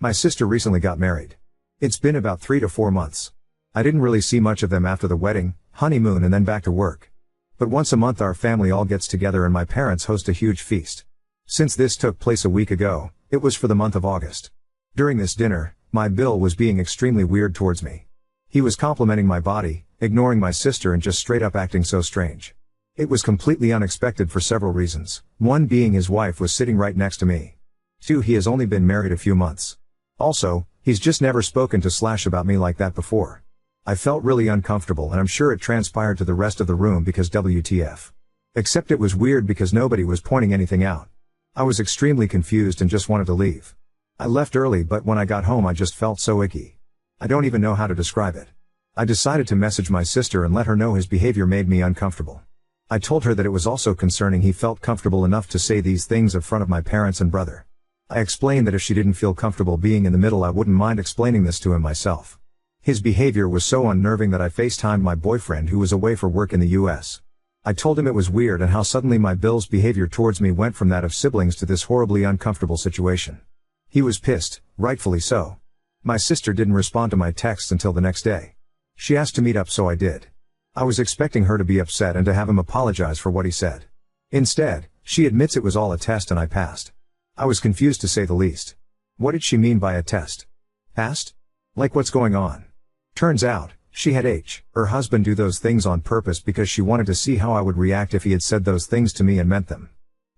My sister recently got married. It's been about 3 to 4 months. I didn't really see much of them after the wedding, honeymoon and then back to work. But once a month our family all gets together and my parents host a huge feast. Since this took place a week ago, it was for the month of August. During this dinner, my Bill was being extremely weird towards me. He was complimenting my body, ignoring my sister and just straight up acting so strange. It was completely unexpected for several reasons, one being his wife was sitting right next to me. 2, he has only been married a few months. Also, he's just never spoken to / about me like that before. I felt really uncomfortable and I'm sure it transpired to the rest of the room because WTF. Except it was weird because nobody was pointing anything out. I was extremely confused and just wanted to leave. I left early but when I got home I just felt so icky. I don't even know how to describe it. I decided to message my sister and let her know his behavior made me uncomfortable. I told her that it was also concerning he felt comfortable enough to say these things in front of my parents and brother. I explained that if she didn't feel comfortable being in the middle I wouldn't mind explaining this to him myself. His behavior was so unnerving that I FaceTimed my boyfriend who was away for work in the US. I told him it was weird and how suddenly my Bill's behavior towards me went from that of siblings to this horribly uncomfortable situation. He was pissed, rightfully so. My sister didn't respond to my texts until the next day. She asked to meet up so I did. I was expecting her to be upset and to have him apologize for what he said. Instead, she admits it was all a test and I passed. I was confused to say the least. What did she mean by a test? Passed? Like what's going on? Turns out, she had her husband do those things on purpose because she wanted to see how I would react if he had said those things to me and meant them.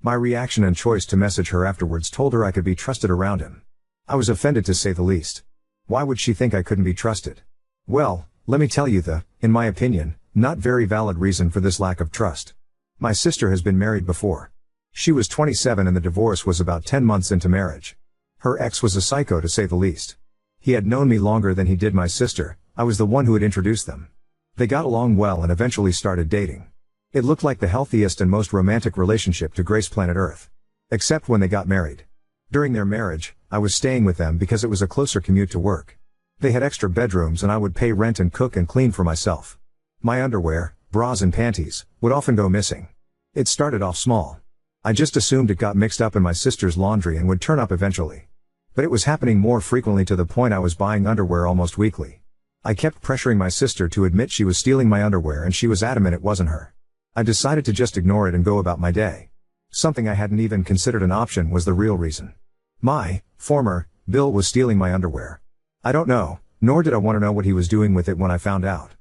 My reaction and choice to message her afterwards told her I could be trusted around him. I was offended to say the least. Why would she think I couldn't be trusted? Well, let me tell you in my opinion, not very valid reason for this lack of trust. My sister has been married before. She was 27 and the divorce was about 10 months into marriage. Her ex was a psycho to say the least. He had known me longer than he did my sister, I was the one who had introduced them. They got along well and eventually started dating. It looked like the healthiest and most romantic relationship to grace planet Earth. Except when they got married. During their marriage, I was staying with them because it was a closer commute to work. They had extra bedrooms and I would pay rent and cook and clean for myself. My underwear, bras and panties, would often go missing. It started off small. I just assumed it got mixed up in my sister's laundry and would turn up eventually. But it was happening more frequently to the point I was buying underwear almost weekly. I kept pressuring my sister to admit she was stealing my underwear and she was adamant it wasn't her. I decided to just ignore it and go about my day. Something I hadn't even considered an option was the real reason. My former Bill was stealing my underwear. I don't know, nor did I want to know what he was doing with it when I found out.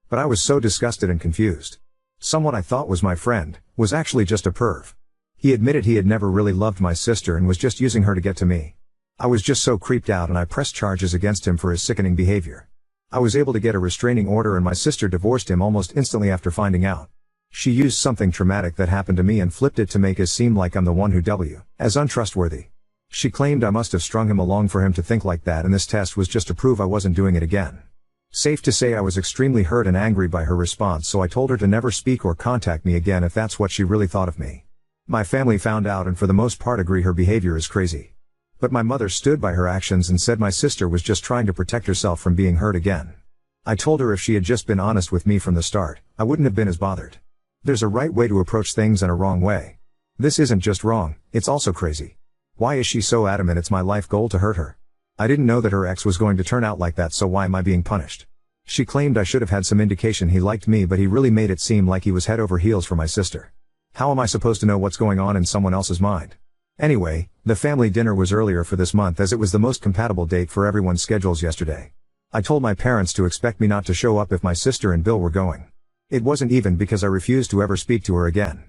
But I was so disgusted and confused. Someone I thought was my friend, was actually just a perv. He admitted he had never really loved my sister and was just using her to get to me. I was just so creeped out and I pressed charges against him for his sickening behavior. I was able to get a restraining order and my sister divorced him almost instantly after finding out. She used something traumatic that happened to me and flipped it to make it seem like I'm the one who as untrustworthy. She claimed I must have strung him along for him to think like that and this test was just to prove I wasn't doing it again. Safe to say I was extremely hurt and angry by her response so I told her to never speak or contact me again if that's what she really thought of me. My family found out and for the most part agree her behavior is crazy. But my mother stood by her actions and said my sister was just trying to protect herself from being hurt again. I told her if she had just been honest with me from the start, I wouldn't have been as bothered. There's a right way to approach things and a wrong way. This isn't just wrong, it's also crazy. Why is she so adamant it's my life goal to hurt her? I didn't know that her ex was going to turn out like that so why am I being punished? She claimed I should have had some indication he liked me but he really made it seem like he was head over heels for my sister. How am I supposed to know what's going on in someone else's mind? Anyway, the family dinner was earlier for this month as it was the most compatible date for everyone's schedules yesterday. I told my parents to expect me not to show up if my sister and Bill were going. It wasn't even because I refused to ever speak to her again.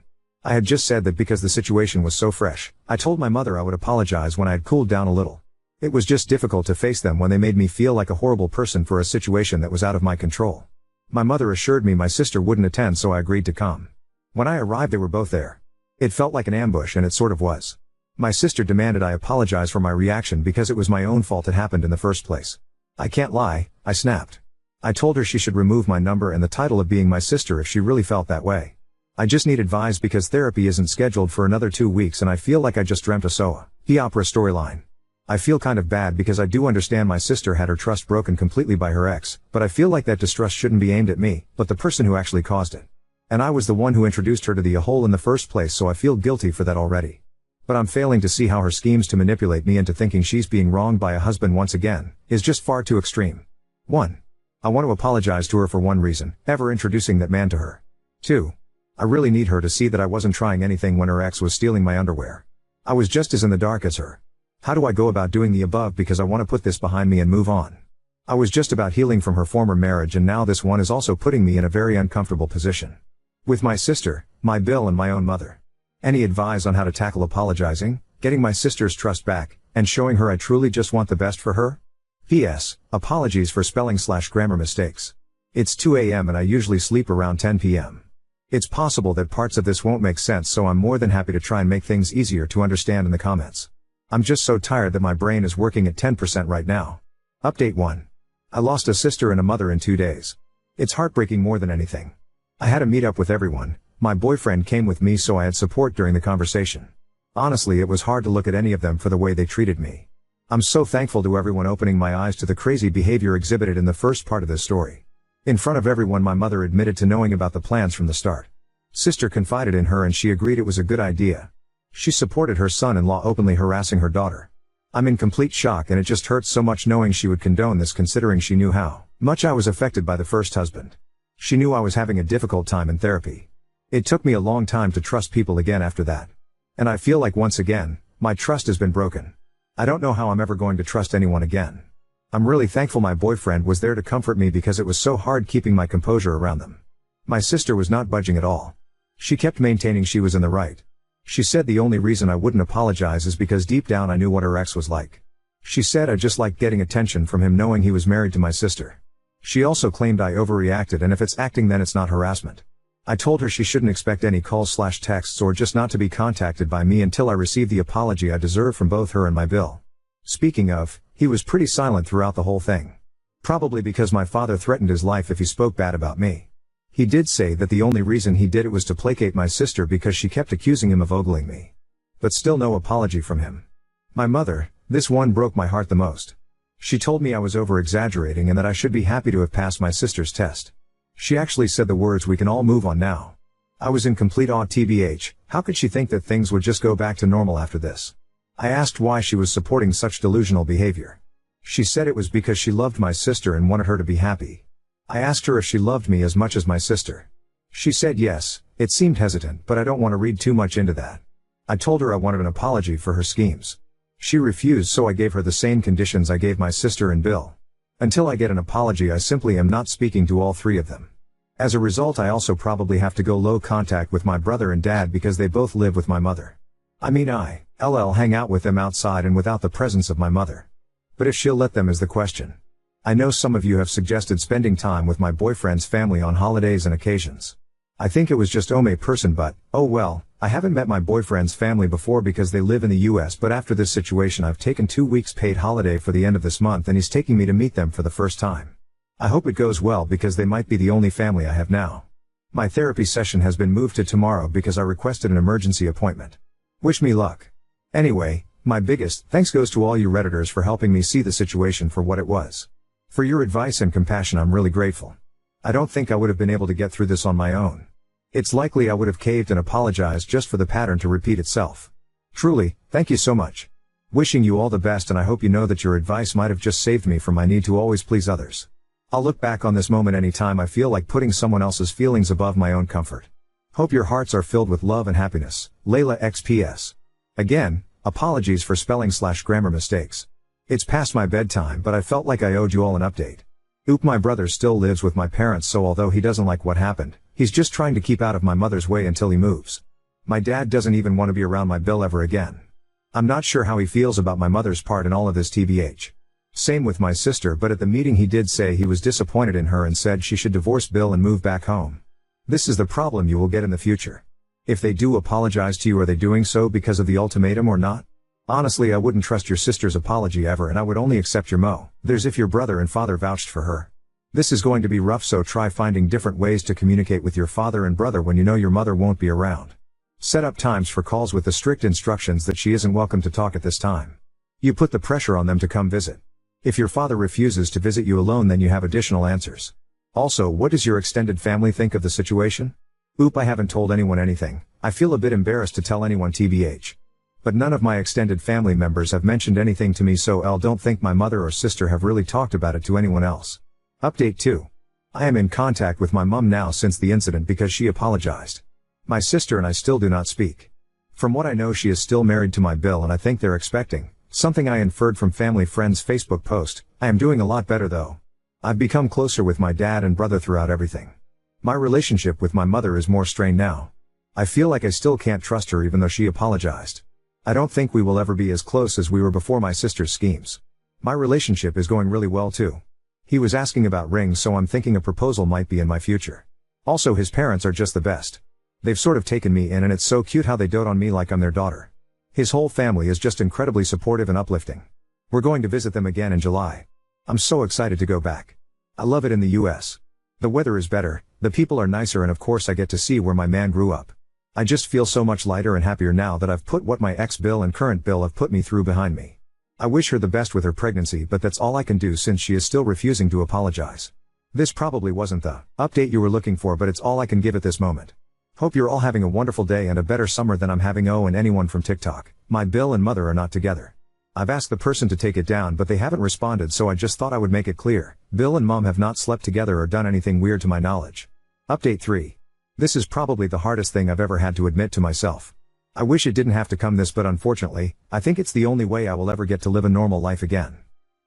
I had just said that because the situation was so fresh, I told my mother I would apologize when I had cooled down a little. It was just difficult to face them when they made me feel like a horrible person for a situation that was out of my control. My mother assured me my sister wouldn't attend so I agreed to come. When I arrived they were both there. It felt like an ambush and it sort of was. My sister demanded I apologize for my reaction because it was my own fault it happened in the first place. I can't lie, I snapped. I told her she should remove my number and the title of being my sister if she really felt that way. I just need advice because therapy isn't scheduled for another 2 weeks and I feel like I just dreamt a soap opera storyline. I feel kind of bad because I do understand my sister had her trust broken completely by her ex, but I feel like that distrust shouldn't be aimed at me, but the person who actually caused it. And I was the one who introduced her to the hole in the first place so I feel guilty for that already. But I'm failing to see how her schemes to manipulate me into thinking she's being wronged by a husband once again, is just far too extreme. 1. I want to apologize to her for one reason, ever introducing that man to her. 2. I really need her to see that I wasn't trying anything when her ex was stealing my underwear. I was just as in the dark as her. How do I go about doing the above because I want to put this behind me and move on? I was just about healing from her former marriage and now this one is also putting me in a very uncomfortable position. With my sister, my Bill and my own mother. Any advice on how to tackle apologizing, getting my sister's trust back, and showing her I truly just want the best for her? P.S. Apologies for spelling/grammar mistakes. It's 2 a.m. and I usually sleep around 10 p.m. It's possible that parts of this won't make sense, so I'm more than happy to try and make things easier to understand in the comments. I'm just so tired that my brain is working at 10% right now. Update 1. I lost a sister and a mother in 2 days. It's heartbreaking more than anything. I had a meet up with everyone. My boyfriend came with me so I had support during the conversation. Honestly, it was hard to look at any of them for the way they treated me. I'm so thankful to everyone opening my eyes to the crazy behavior exhibited in the first part of this story. In front of everyone, my mother admitted to knowing about the plans from the start. Sister confided in her and she agreed it was a good idea. She supported her son-in-law openly harassing her daughter. I'm in complete shock and it just hurts so much knowing she would condone this considering she knew how much I was affected by the first husband. She knew I was having a difficult time in therapy. It took me a long time to trust people again after that. And I feel like once again, my trust has been broken. I don't know how I'm ever going to trust anyone again. I'm really thankful my boyfriend was there to comfort me because it was so hard keeping my composure around them. My sister was not budging at all. She kept maintaining she was in the right. She said the only reason I wouldn't apologize is because deep down I knew what her ex was like. She said I just liked getting attention from him knowing he was married to my sister. She also claimed I overreacted and if it's acting then it's not harassment. I told her she shouldn't expect any calls/texts or just not to be contacted by me until I received the apology I deserve from both her and my Bill. Speaking of, he was pretty silent throughout the whole thing. Probably because my father threatened his life if he spoke bad about me. He did say that the only reason he did it was to placate my sister because she kept accusing him of ogling me. But still no apology from him. My mother, this one broke my heart the most. She told me I was over-exaggerating and that I should be happy to have passed my sister's test. She actually said the words, "We can all move on now." I was in complete awe. TBH, how could she think that things would just go back to normal after this? I asked why she was supporting such delusional behavior. She said it was because she loved my sister and wanted her to be happy. I asked her if she loved me as much as my sister. She said yes. It seemed hesitant, but I don't want to read too much into that. I told her I wanted an apology for her schemes. She refused, so I gave her the same conditions I gave my sister and Bill. Until I get an apology, I simply am not speaking to all three of them. As a result, I also probably have to go low contact with my brother and dad because they both live with my mother. I mean I'll hang out with them outside and without the presence of my mother. But if she'll let them is the question. I know some of you have suggested spending time with my boyfriend's family on holidays and occasions. I think it was just person, but, oh well, I haven't met my boyfriend's family before because they live in the US, but after this situation I've taken 2 weeks paid holiday for the end of this month and he's taking me to meet them for the first time. I hope it goes well because they might be the only family I have now. My therapy session has been moved to tomorrow because I requested an emergency appointment. Wish me luck. Anyway, my biggest thanks goes to all you Redditors for helping me see the situation for what it was. For your advice and compassion, I'm really grateful. I don't think I would have been able to get through this on my own. It's likely I would have caved and apologized just for the pattern to repeat itself. Truly, thank you so much. Wishing you all the best, and I hope you know that your advice might have just saved me from my need to always please others. I'll look back on this moment anytime I feel like putting someone else's feelings above my own comfort. Hope your hearts are filled with love and happiness, Layla XPS. Again, apologies for spelling/grammar mistakes. It's past my bedtime, but I felt like I owed you all an update. My brother still lives with my parents, so although he doesn't like what happened, he's just trying to keep out of my mother's way until he moves. My dad doesn't even want to be around my Bill ever again. I'm not sure how he feels about my mother's part in all of this, TBH. Same with my sister, but at the meeting he did say he was disappointed in her and said she should divorce Bill and move back home. This is the problem you will get in the future. If they do apologize to you, are they doing so because of the ultimatum or not? Honestly, I wouldn't trust your sister's apology ever, and I would only accept your there's if your brother and father vouched for her. This is going to be rough, so try finding different ways to communicate with your father and brother when you know your mother won't be around. Set up times for calls with the strict instructions that she isn't welcome to talk at this time. You put the pressure on them to come visit. If your father refuses to visit you alone, then you have additional answers. Also, what does your extended family think of the situation? I haven't told anyone anything. I feel a bit embarrassed to tell anyone, TBH. But none of my extended family members have mentioned anything to me, so I don't think my mother or sister have really talked about it to anyone else. Update 2. I am in contact with my mum now since the incident because she apologized. My sister and I still do not speak. From what I know, she is still married to my Bill and I think they're expecting, something I inferred from family friend's Facebook post. I am doing a lot better though. I've become closer with my dad and brother throughout everything. My relationship with my mother is more strained now. I feel like I still can't trust her even though she apologized. I don't think we will ever be as close as we were before my sister's schemes. My relationship is going really well too. He was asking about rings, so I'm thinking a proposal might be in my future. Also, his parents are just the best. They've sort of taken me in and it's so cute how they dote on me like I'm their daughter. His whole family is just incredibly supportive and uplifting. We're going to visit them again in July. I'm so excited to go back. I love it in the US. The weather is better, the people are nicer, and of course I get to see where my man grew up. I just feel so much lighter and happier now that I've put what my ex-Bill and current Bill have put me through behind me. I wish her the best with her pregnancy, but that's all I can do since she is still refusing to apologize. This probably wasn't the update you were looking for, but it's all I can give at this moment. Hope you're all having a wonderful day and a better summer than I'm having. Oh, and anyone from TikTok, my Bill and mother are not together. I've asked the person to take it down but they haven't responded, so I just thought I would make it clear. Bill and mom have not slept together or done anything weird to my knowledge. Update 3. This is probably the hardest thing I've ever had to admit to myself. I wish it didn't have to come this, but unfortunately, I think it's the only way I will ever get to live a normal life again.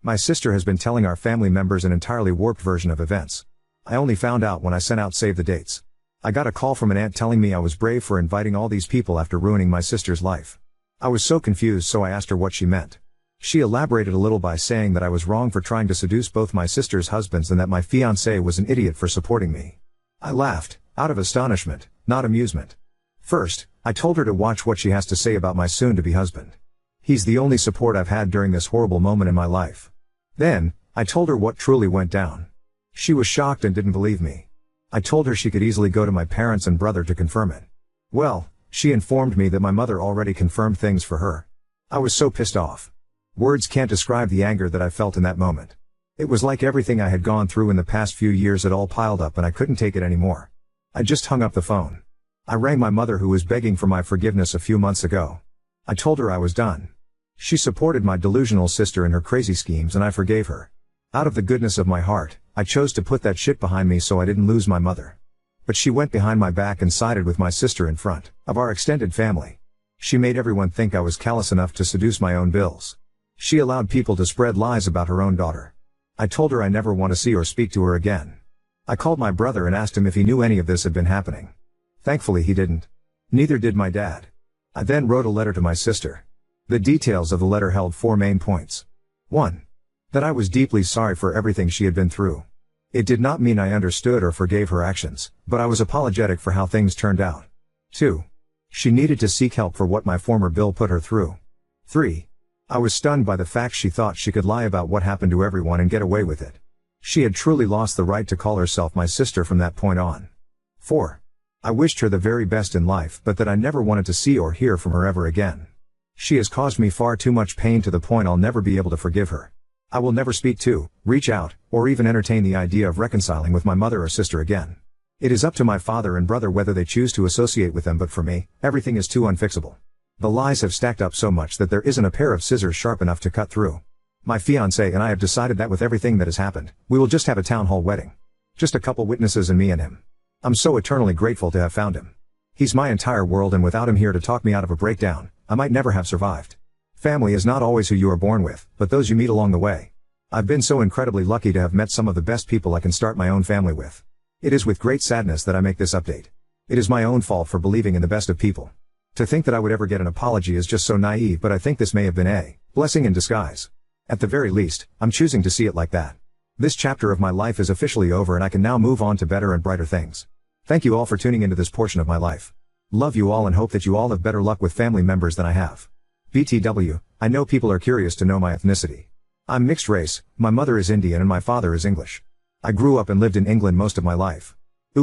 My sister has been telling our family members an entirely warped version of events. I only found out when I sent out save the dates. I got a call from an aunt telling me I was brave for inviting all these people after ruining my sister's life. I was so confused, so I asked her what she meant. She elaborated a little by saying that I was wrong for trying to seduce both my sister's husbands and that my fiancé was an idiot for supporting me. I laughed, out of astonishment, not amusement. First, I told her to watch what she has to say about my soon-to-be husband. He's the only support I've had during this horrible moment in my life. Then, I told her what truly went down. She was shocked and didn't believe me. I told her she could easily go to my parents and brother to confirm it. Well, she informed me that my mother already confirmed things for her. I was so pissed off. Words can't describe the anger that I felt in that moment. It was like everything I had gone through in the past few years had all piled up and I couldn't take it anymore. I just hung up the phone. I rang my mother, who was begging for my forgiveness a few months ago. I told her I was done. She supported my delusional sister in her crazy schemes and I forgave her. Out of the goodness of my heart, I chose to put that shit behind me so I didn't lose my mother. But she went behind my back and sided with my sister in front of our extended family. She made everyone think I was callous enough to seduce my own Bills. She allowed people to spread lies about her own daughter. I told her I never want to see or speak to her again. I called my brother and asked him if he knew any of this had been happening. Thankfully he didn't. Neither did my dad. I then wrote a letter to my sister. The details of the letter held 4 main points. 1. That I was deeply sorry for everything she had been through. It did not mean I understood or forgave her actions, but I was apologetic for how things turned out. 2. She needed to seek help for what my former Bill put her through. 3. I was stunned by the fact she thought she could lie about what happened to everyone and get away with it. She had truly lost the right to call herself my sister from that point on. 4. I wished her the very best in life, but that I never wanted to see or hear from her ever again. She has caused me far too much pain to the point I'll never be able to forgive her. I will never speak to, reach out, or even entertain the idea of reconciling with my mother or sister again. It is up to my father and brother whether they choose to associate with them, but for me, everything is too unfixable. The lies have stacked up so much that there isn't a pair of scissors sharp enough to cut through. My fiancé and I have decided that with everything that has happened, we will just have a town hall wedding. Just a couple witnesses and me and him. I'm so eternally grateful to have found him. He's my entire world, and without him here to talk me out of a breakdown, I might never have survived. Family is not always who you are born with, but those you meet along the way. I've been so incredibly lucky to have met some of the best people I can start my own family with. It is with great sadness that I make this update. It is my own fault for believing in the best of people. To think that I would ever get an apology is just so naive, but I think this may have been a blessing in disguise. At the very least, I'm choosing to see it like that. This chapter of my life is officially over and I can now move on to better and brighter things. Thank you all for tuning into this portion of my life. Love you all and hope that you all have better luck with family members than I have. BTW, I know people are curious to know my ethnicity. I'm mixed race, my mother is Indian and my father is English. I grew up and lived in England most of my life.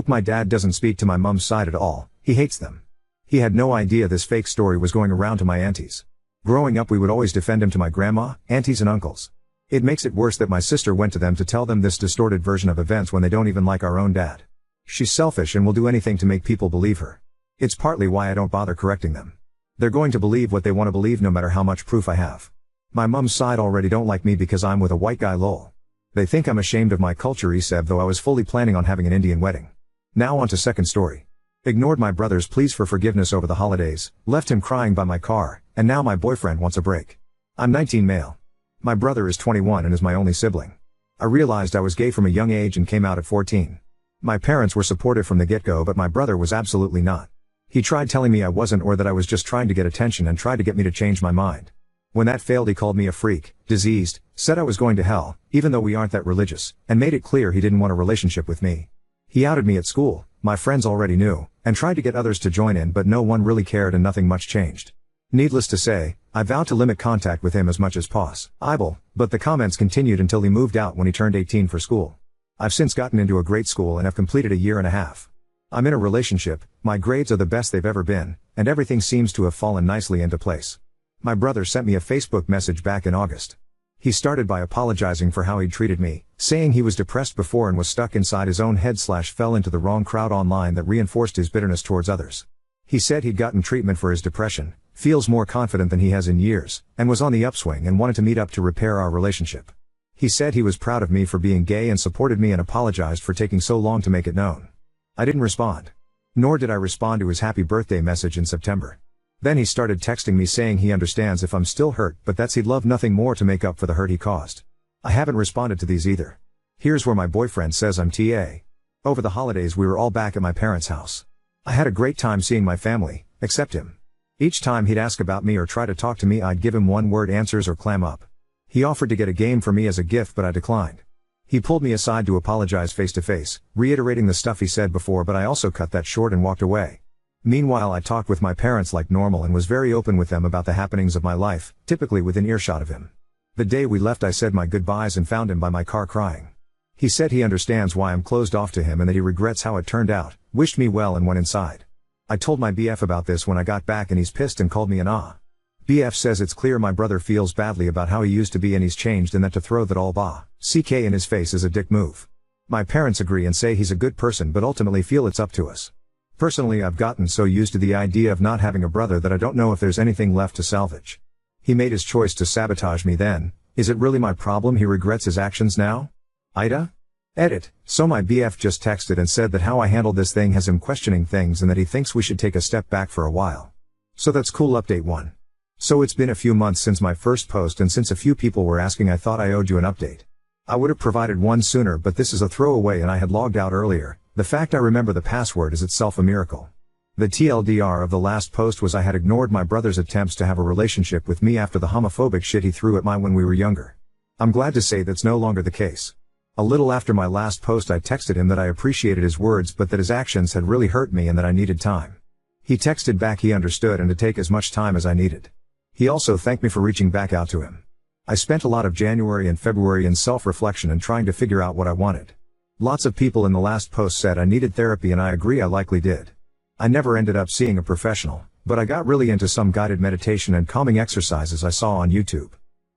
My dad doesn't speak to my mum's side at all, he hates them. He had no idea this fake story was going around to my aunties. Growing up we would always defend him to my grandma, aunties and uncles. It makes it worse that my sister went to them to tell them this distorted version of events when they don't even like our own dad. She's selfish and will do anything to make people believe her. It's partly why I don't bother correcting them. They're going to believe what they want to believe no matter how much proof I have. My mom's side already don't like me because I'm with a white guy lol. They think I'm ashamed of my culture Iseb, though I was fully planning on having an Indian wedding. Now on to second story. Ignored my brother's pleas for forgiveness over the holidays, left him crying by my car, and now my boyfriend wants a break. I'm 19 male. My brother is 21 and is my only sibling. I realized I was gay from a young age and came out at 14. My parents were supportive from the get-go, but my brother was absolutely not. He tried telling me I wasn't, or that I was just trying to get attention, and tried to get me to change my mind. When that failed, he called me a freak, diseased, said I was going to hell, even though we aren't that religious, and made it clear he didn't want a relationship with me. He outed me at school, my friends already knew, and tried to get others to join in, but no one really cared and nothing much changed. Needless to say, I vowed to limit contact with him as much as possible, but the comments continued until he moved out when he turned 18 for school. I've since gotten into a great school and have completed a year and a half. I'm in a relationship, my grades are the best they've ever been, and everything seems to have fallen nicely into place. My brother sent me a Facebook message back in August. He started by apologizing for how he'd treated me, saying he was depressed before and was stuck inside his own head / fell into the wrong crowd online that reinforced his bitterness towards others. He said he'd gotten treatment for his depression, feels more confident than he has in years, and was on the upswing and wanted to meet up to repair our relationship. He said he was proud of me for being gay and supported me, and apologized for taking so long to make it known. I didn't respond. Nor did I respond to his happy birthday message in September. Then he started texting me saying he understands if I'm still hurt, but that's he'd love nothing more to make up for the hurt he caused. I haven't responded to these either. Here's where my boyfriend says I'm TA. Over the holidays we were all back at my parents' house. I had a great time seeing my family, except him. Each time he'd ask about me or try to talk to me, I'd give him one-word answers or clam up. He offered to get a game for me as a gift, but I declined. He pulled me aside to apologize face-to-face, reiterating the stuff he said before, but I also cut that short and walked away. Meanwhile, I talked with my parents like normal and was very open with them about the happenings of my life, typically within earshot of him. The day we left, I said my goodbyes and found him by my car crying. He said he understands why I'm closed off to him and that he regrets how it turned out, wished me well, and went inside. I told my BF about this when I got back and he's pissed and called me an BF says it's clear my brother feels badly about how he used to be and he's changed, and that to throw that all CK in his face is a dick move. My parents agree and say he's a good person, but ultimately feel it's up to us. Personally, I've gotten so used to the idea of not having a brother that I don't know if there's anything left to salvage. He made his choice to sabotage me then. Is it really my problem he regrets his actions now? Ida? Edit. So my BF just texted and said that how I handled this thing has him questioning things and that he thinks we should take a step back for a while. So that's cool. Update 1. So it's been a few months since my first post, and since a few people were asking, I thought I owed you an update. I would have provided one sooner, but this is a throwaway and I had logged out earlier. The fact I remember the password is itself a miracle. The TLDR of the last post was I had ignored my brother's attempts to have a relationship with me after the homophobic shit he threw at me when we were younger. I'm glad to say that's no longer the case. A little after my last post, I texted him that I appreciated his words but that his actions had really hurt me and that I needed time. He texted back he understood and to take as much time as I needed. He also thanked me for reaching back out to him. I spent a lot of January and February in self-reflection and trying to figure out what I wanted. Lots of people in the last post said I needed therapy, and I agree, I likely did. I never ended up seeing a professional, but I got really into some guided meditation and calming exercises I saw on YouTube.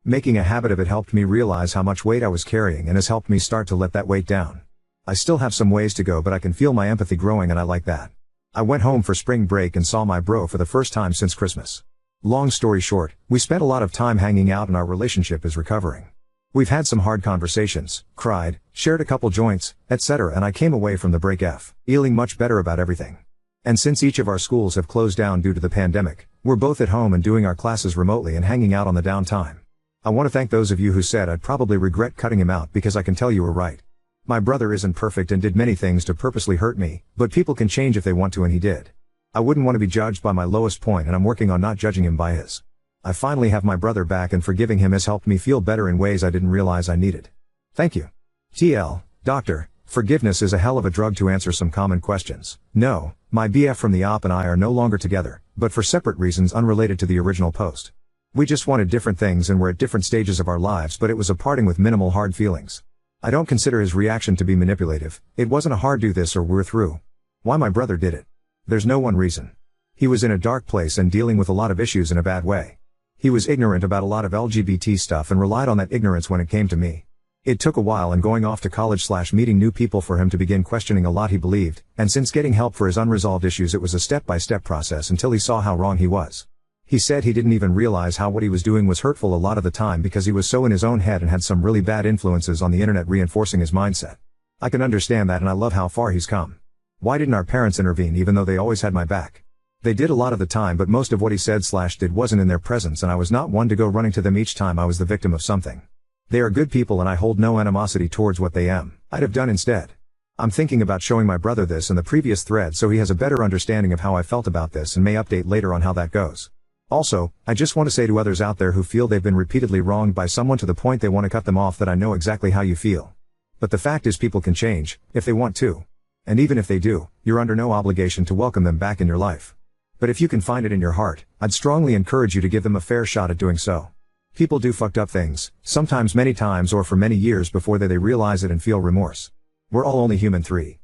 Making a habit of it helped me realize how much weight I was carrying and has helped me start to let that weight down. I still have some ways to go, but I can feel my empathy growing and I like that. I went home for spring break and saw my bro for the first time since Christmas. Long story short, we spent a lot of time hanging out and our relationship is recovering. We've had some hard conversations, cried, shared a couple joints, etc., and I came away from the break feeling much better about everything. And since each of our schools have closed down due to the pandemic, we're both at home and doing our classes remotely and hanging out on the downtime. I want to thank those of you who said I'd probably regret cutting him out, because I can tell you were right. My brother isn't perfect and did many things to purposely hurt me, but people can change if they want to, and he did. I wouldn't want to be judged by my lowest point, and I'm working on not judging him by his. I finally have my brother back, and forgiving him has helped me feel better in ways I didn't realize I needed. Thank you. TL, Doctor, forgiveness is a hell of a drug to answer some common questions. No, my BF from the op and I are no longer together, but for separate reasons unrelated to the original post. We just wanted different things and were at different stages of our lives, but it was a parting with minimal hard feelings. I don't consider his reaction to be manipulative. It wasn't a hard do this or we're through. Why my brother did it? There's no one reason. He was in a dark place and dealing with a lot of issues in a bad way. He was ignorant about a lot of LGBT stuff and relied on that ignorance when it came to me. It took a while and going off to college / meeting new people for him to begin questioning a lot he believed, and since getting help for his unresolved issues, it was a step-by-step process until he saw how wrong he was. He said he didn't even realize how what he was doing was hurtful a lot of the time because he was so in his own head and had some really bad influences on the internet reinforcing his mindset. I can understand that and I love how far he's come. Why didn't our parents intervene even though they always had my back? They did a lot of the time, but most of what he said/did wasn't in their presence, and I was not one to go running to them each time I was the victim of something. They are good people and I hold no animosity towards what they I'd have done instead. I'm thinking about showing my brother this in the previous thread so he has a better understanding of how I felt about this and may update later on how that goes. Also, I just want to say to others out there who feel they've been repeatedly wronged by someone to the point they want to cut them off that I know exactly how you feel. But the fact is people can change, if they want to. And even if they do, you're under no obligation to welcome them back in your life. But if you can find it in your heart, I'd strongly encourage you to give them a fair shot at doing so. People do fucked up things, sometimes many times or for many years before they realize it and feel remorse. We're all only human. 3.